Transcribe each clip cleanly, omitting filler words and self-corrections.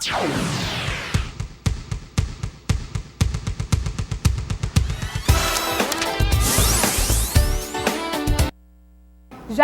Já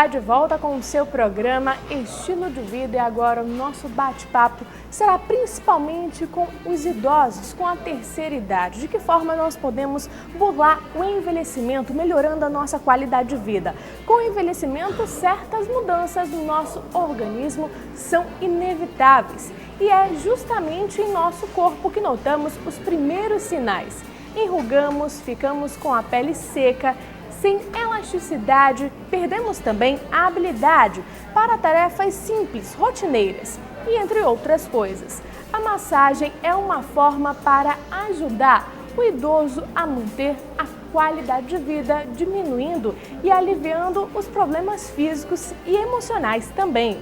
de volta com o seu programa Estilo de Vida, e agora o nosso bate-papo será principalmente com os idosos, com a terceira idade. De que forma nós podemos burlar o envelhecimento, melhorando a nossa qualidade de vida? Com o envelhecimento, certas mudanças no nosso organismo são inevitáveis. E é justamente em nosso corpo que notamos os primeiros sinais. Enrugamos, ficamos com a pele seca, sem elasticidade, perdemos também a habilidade para tarefas simples, rotineiras e entre outras coisas. A massagem é uma forma para ajudar o idoso a manter a qualidade de vida, diminuindo e aliviando os problemas físicos e emocionais também.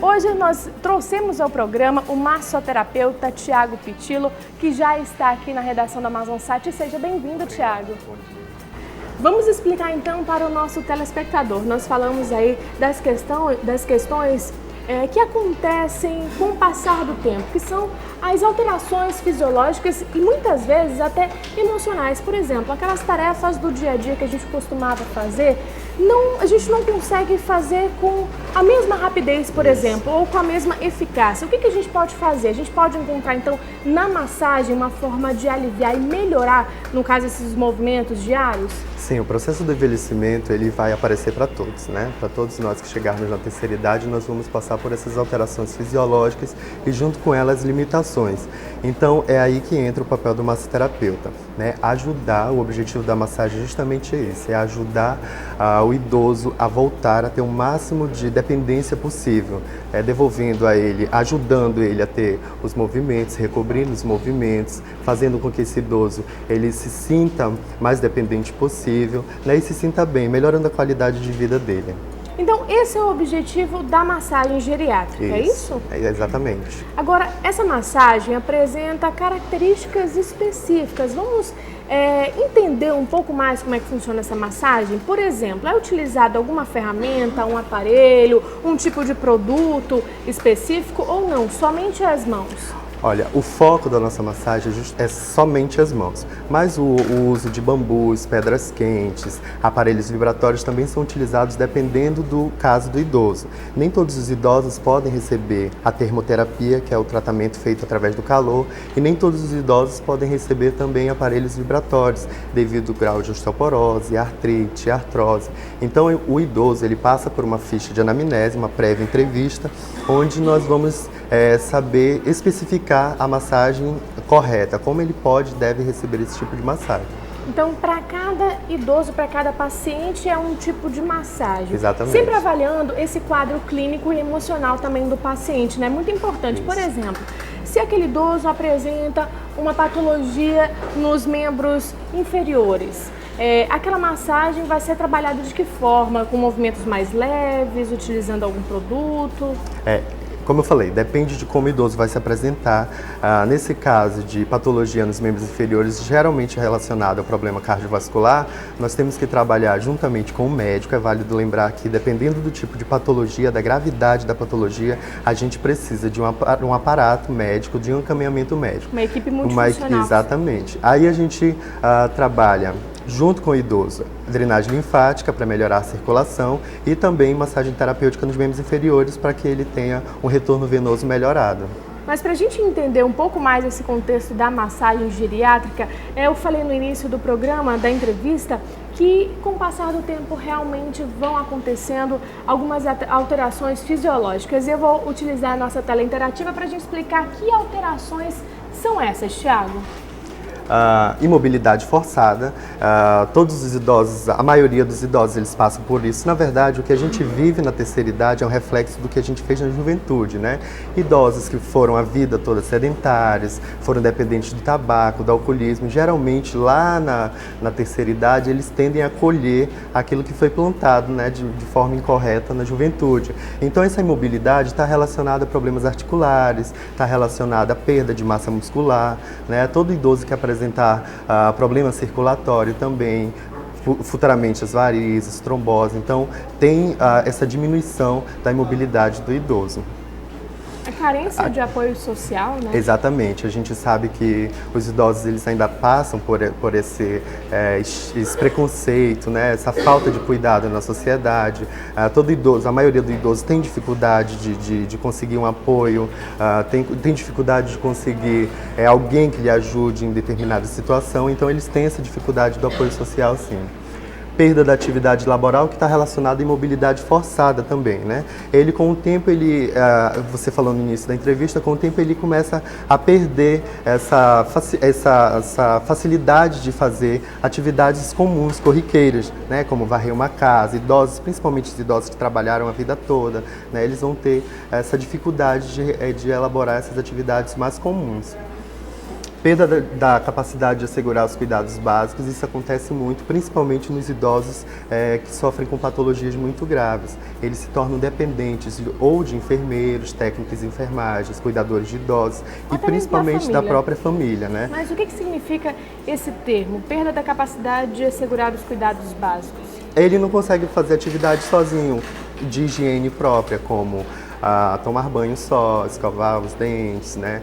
Hoje nós trouxemos ao programa o massoterapeuta Thiago Pitillo, que já está aqui na redação da Amazonsat. Seja bem-vindo, Thiago. Vamos explicar então para o nosso telespectador. Nós falamos aí das questões que acontecem com o passar do tempo, que são as alterações fisiológicas e muitas vezes até emocionais. Por exemplo, aquelas tarefas do dia a dia que a gente costumava fazer, a gente não consegue fazer com a mesma rapidez, por exemplo, ou com a mesma eficácia. O que a gente pode fazer? A gente pode encontrar então na massagem uma forma de aliviar e melhorar, no caso, esses movimentos diários? Sim, o processo do envelhecimento ele vai aparecer para todos, né? Para todos nós que chegarmos na terceira idade, nós vamos passar por essas alterações fisiológicas e junto com elas limitações. Então é aí que entra o papel do massoterapeuta, né? Ajudar, o objetivo da massagem é justamente esse, é ajudar o idoso a voltar a ter o máximo de dependência possível, devolvendo a ele, ajudando ele a ter os movimentos, recobrindo os movimentos, fazendo com que esse idoso ele se sinta mais dependente possível, né, e se sinta bem, melhorando a qualidade de vida dele. Então, esse é o objetivo da massagem geriátrica, é isso? Exatamente. Agora, essa massagem apresenta características específicas. Vamos entender um pouco mais como é que funciona essa massagem? Por exemplo, é utilizada alguma ferramenta, um aparelho, um tipo de produto específico ou não? Somente as mãos? Olha, o foco da nossa massagem é somente as mãos, mas o uso de bambus, pedras quentes, aparelhos vibratórios também são utilizados dependendo do caso do idoso. Nem todos os idosos podem receber a termoterapia, que é o tratamento feito através do calor, e nem todos os idosos podem receber também aparelhos vibratórios, devido ao grau de osteoporose, artrite, artrose. Então o idoso ele passa por uma ficha de anamnese, uma prévia entrevista, onde nós vamos saber especificar a massagem correta, como ele pode e deve receber esse tipo de massagem. Então, para cada idoso, para cada paciente, é um tipo de massagem. Exatamente. Sempre avaliando esse quadro clínico e emocional também do paciente, né? Muito importante. Isso. Por exemplo, se aquele idoso apresenta uma patologia nos membros inferiores, aquela massagem vai ser trabalhada de que forma? Com movimentos mais leves, utilizando algum produto? Como eu falei, depende de como o idoso vai se apresentar. Nesse caso de patologia nos membros inferiores, geralmente relacionado ao problema cardiovascular, nós temos que trabalhar juntamente com o médico. É válido lembrar que, dependendo do tipo de patologia, da gravidade da patologia, a gente precisa de um aparato médico, de um encaminhamento médico. Uma equipe multifuncional. Exatamente. Aí a gente trabalha junto com o idoso, drenagem linfática para melhorar a circulação e também massagem terapêutica nos membros inferiores para que ele tenha um retorno venoso melhorado. Mas para a gente entender um pouco mais esse contexto da massagem geriátrica, eu falei no início do programa, da entrevista, que com o passar do tempo realmente vão acontecendo algumas alterações fisiológicas. E eu vou utilizar a nossa tela interativa para a gente explicar que alterações são essas, Thiago. Imobilidade forçada, todos os idosos, a maioria dos idosos, eles passam por isso. Na verdade, o que a gente vive na terceira idade é um reflexo do que a gente fez na juventude, né? Idosos que foram a vida toda sedentários, foram dependentes do tabaco, do alcoolismo, geralmente lá na terceira idade eles tendem a colher aquilo que foi plantado, né, de forma incorreta na juventude. Então essa imobilidade está relacionada a problemas articulares, está relacionada à perda de massa muscular, né? Todo idoso que apresentar problema circulatório também, futuramente as varizes, trombose, então tem essa diminuição da imobilidade do idoso. É carência de apoio social, né? Exatamente. A gente sabe que os idosos eles ainda passam por esse preconceito, né? Essa falta de cuidado na sociedade. Todo idoso, a maioria dos idosos tem dificuldade de conseguir um apoio, tem dificuldade de conseguir alguém que lhe ajude em determinada situação, então eles têm essa dificuldade do apoio social, sim. Perda da atividade laboral, que está relacionada à imobilidade forçada também, né? Ele, com o tempo, você falou no início da entrevista, com o tempo ele começa a perder essa facilidade de fazer atividades comuns, corriqueiras, né? Como varrer uma casa. Idosos, principalmente os idosos que trabalharam a vida toda, né? Eles vão ter essa dificuldade de elaborar essas atividades mais comuns. Perda da capacidade de assegurar os cuidados básicos, isso acontece muito, principalmente nos idosos que sofrem com patologias muito graves. Eles se tornam dependentes ou de enfermeiros, técnicos de enfermagem, cuidadores de idosos e principalmente da própria família, né? Mas o que significa esse termo, perda da capacidade de assegurar os cuidados básicos? Ele não consegue fazer atividade sozinho, de higiene própria, como tomar banho só, escovar os dentes, né?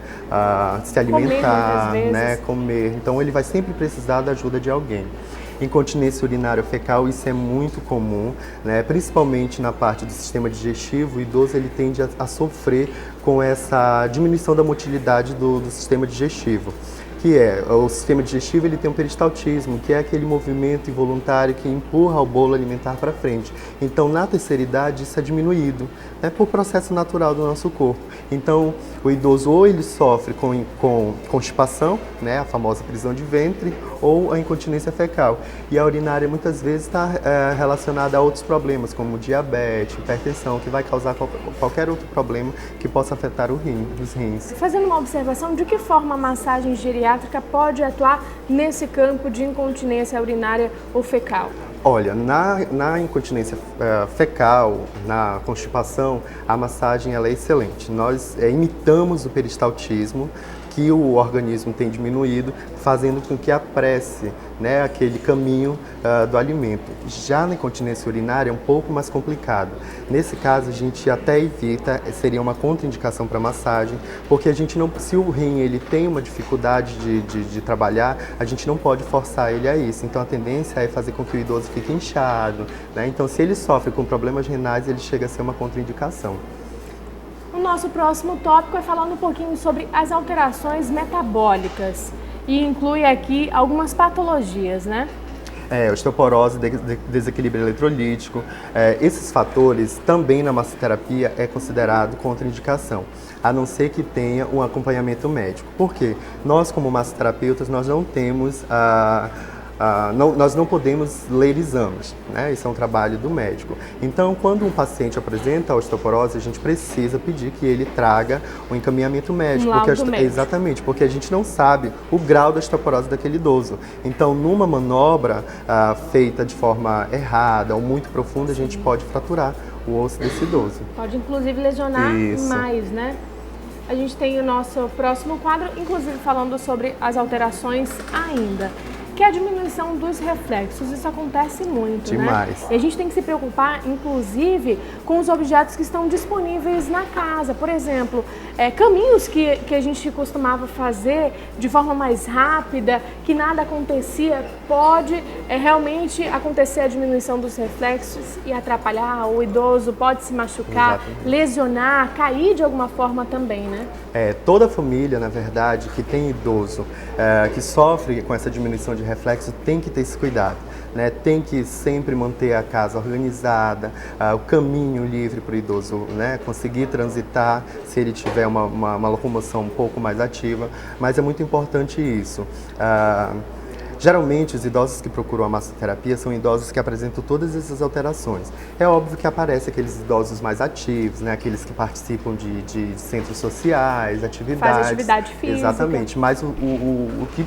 Se alimentar, né? Comer. Então ele vai sempre precisar da ajuda de alguém. Incontinência urinária fecal, isso é muito comum, né? Principalmente na parte do sistema digestivo. O idoso ele tende a sofrer com essa diminuição da motilidade do sistema digestivo. Que o sistema digestivo ele tem um peristaltismo, que é aquele movimento involuntário que empurra o bolo alimentar para frente. Então, na terceira idade, isso é diminuído, né, por processo natural do nosso corpo. Então, o idoso ou ele sofre com constipação, né, a famosa prisão de ventre, ou a incontinência fecal. E a urinária muitas vezes está relacionada a outros problemas, como diabetes, hipertensão, que vai causar qualquer outro problema que possa afetar os rins. Fazendo uma observação, de que forma a massagem geriátrica pode atuar nesse campo de incontinência urinária ou fecal? Olha, na incontinência fecal, na constipação, a massagem ela é excelente. Nós imitamos o peristaltismo, que o organismo tem diminuído, fazendo com que apresse, né, aquele caminho do alimento. Já na incontinência urinária é um pouco mais complicado. Nesse caso, a gente até evita, seria uma contraindicação para massagem, porque a gente não, se o rim ele tem uma dificuldade de trabalhar, a gente não pode forçar ele a isso. Então a tendência é fazer com que o idoso fique inchado, né? Então se ele sofre com problemas renais, ele chega a ser uma contraindicação. O nosso próximo tópico é falando um pouquinho sobre as alterações metabólicas e inclui aqui algumas patologias, né? Osteoporose, desequilíbrio eletrolítico, esses fatores também na massoterapia é considerado contraindicação, a não ser que tenha um acompanhamento médico. Por quê? Nós como massoterapeutas, nós não temos nós não podemos ler exames, né? Isso é um trabalho do médico. Então, quando um paciente apresenta a osteoporose, a gente precisa pedir que ele traga um encaminhamento médico. Exatamente, porque a gente não sabe o grau da osteoporose daquele idoso. Então, numa manobra feita de forma errada ou muito profunda, a gente pode fraturar o osso desse idoso. Pode, inclusive, lesionar mais, né? A gente tem o nosso próximo quadro, inclusive falando sobre as alterações ainda, que é a diminuição dos reflexos. Isso acontece muito, demais, né? E a gente tem que se preocupar, inclusive, com os objetos que estão disponíveis na casa. Por exemplo, caminhos que a gente costumava fazer de forma mais rápida, que nada acontecia, pode realmente acontecer a diminuição dos reflexos e atrapalhar o idoso, pode se machucar, lesionar, cair de alguma forma também, né? Toda família, na verdade, que tem idoso que sofre com essa diminuição de reflexo tem que ter esse cuidado, né? Tem que sempre manter a casa organizada, o caminho livre para o idoso, né, conseguir transitar se ele tiver uma locomoção um pouco mais ativa, mas é muito importante isso. Geralmente, os idosos que procuram a massoterapia são idosos que apresentam todas essas alterações. É óbvio que aparecem aqueles idosos mais ativos, né? Aqueles que participam de centros sociais, atividades. Faz atividade física. Exatamente, mas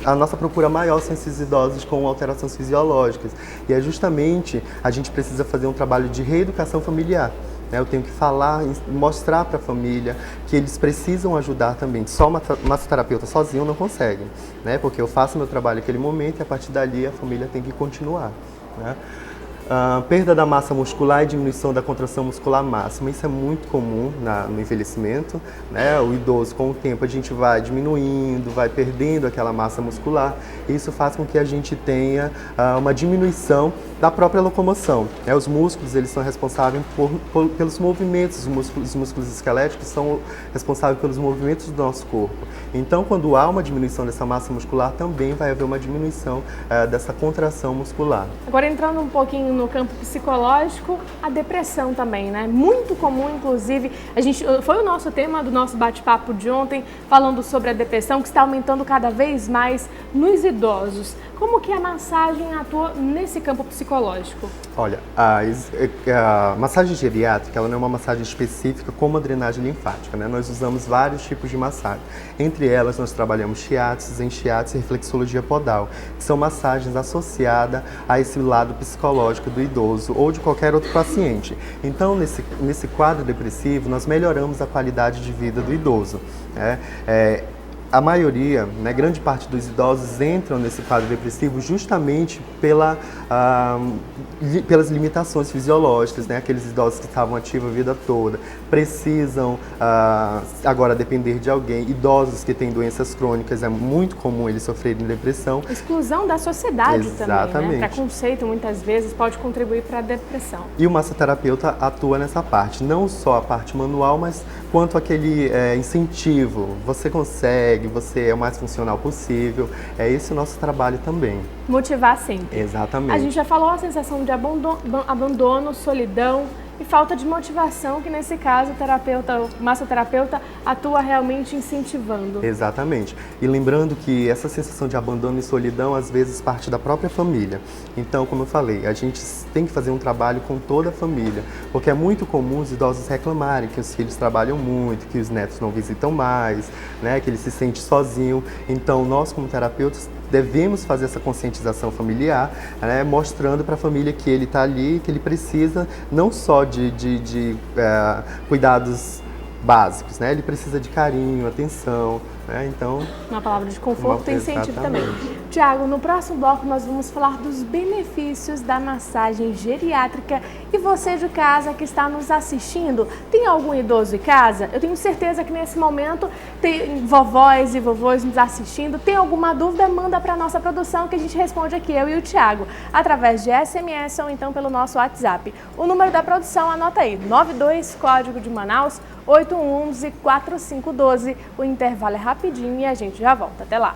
a nossa procura maior são esses idosos com alterações fisiológicas. E é justamente, a gente precisa fazer um trabalho de reeducação familiar. Eu tenho que falar, mostrar para a família que eles precisam ajudar também. Só uma massoterapeuta sozinho não consegue, né? Porque eu faço meu trabalho naquele momento e a partir dali a família tem que continuar, né? Perda da massa muscular e diminuição da contração muscular máxima. Isso é muito comum no envelhecimento, né? O idoso, com o tempo, a gente vai diminuindo, vai perdendo aquela massa muscular. E isso faz com que a gente tenha uma diminuição da própria locomoção, né? Os músculos, eles são responsáveis pelos movimentos, os músculos esqueléticos são responsáveis pelos movimentos do nosso corpo. Então, quando há uma diminuição dessa massa muscular, também vai haver uma diminuição dessa contração muscular. Agora, entrando um pouquinho no campo psicológico, a depressão também, né? Muito comum, inclusive, foi o nosso tema do nosso bate-papo de ontem, falando sobre a depressão, que está aumentando cada vez mais nos idosos. Como que a massagem atua nesse campo psicológico? Olha, a massagem geriátrica, ela não é uma massagem específica como a drenagem linfática, né? Nós usamos vários tipos de massagem. Entre elas, nós trabalhamos shiatsu, zen shiatsu e reflexologia podal, que são massagens associadas a esse lado psicológico do idoso ou de qualquer outro paciente. Então, nesse quadro depressivo, nós melhoramos a qualidade de vida do idoso, né? A maioria, né, grande parte dos idosos entram nesse quadro depressivo justamente pelas limitações fisiológicas, né? Aqueles idosos que estavam ativos a vida toda, precisam agora depender de alguém. Idosos que têm doenças crônicas, é muito comum eles sofrerem depressão. Exclusão da sociedade. Exatamente. Também, né? Preconceito muitas vezes pode contribuir para a depressão. E o massoterapeuta atua nessa parte, não só a parte manual, mas quanto aquele incentivo. Você consegue, você é o mais funcional possível. É esse o nosso trabalho também. Motivar sempre. Exatamente. A gente já falou a sensação de abandono, solidão e falta de motivação, que nesse caso o massoterapeuta atua realmente incentivando. Exatamente. E lembrando que essa sensação de abandono e solidão às vezes parte da própria família. Então, como eu falei, a gente tem que fazer um trabalho com toda a família, porque é muito comum os idosos reclamarem que os filhos trabalham muito, que os netos não visitam mais, né, que ele se sente sozinho. Então, nós como terapeutas devemos fazer essa conscientização familiar, né, mostrando para a família que ele está ali, que ele precisa não só de cuidados básicos, né? Ele precisa de carinho, atenção, né? Então, uma palavra de conforto e incentivo também. Tiago, no próximo bloco nós vamos falar dos benefícios da massagem geriátrica. E você de casa que está nos assistindo, tem algum idoso em casa? Eu tenho certeza que nesse momento tem vovós e vovôs nos assistindo. Tem alguma dúvida? Manda para a nossa produção que a gente responde aqui, eu e o Tiago, através de SMS ou então pelo nosso WhatsApp. O número da produção, anota aí, 92, código de Manaus, 8111-4512. O intervalo é rapidinho e a gente já volta. Até lá!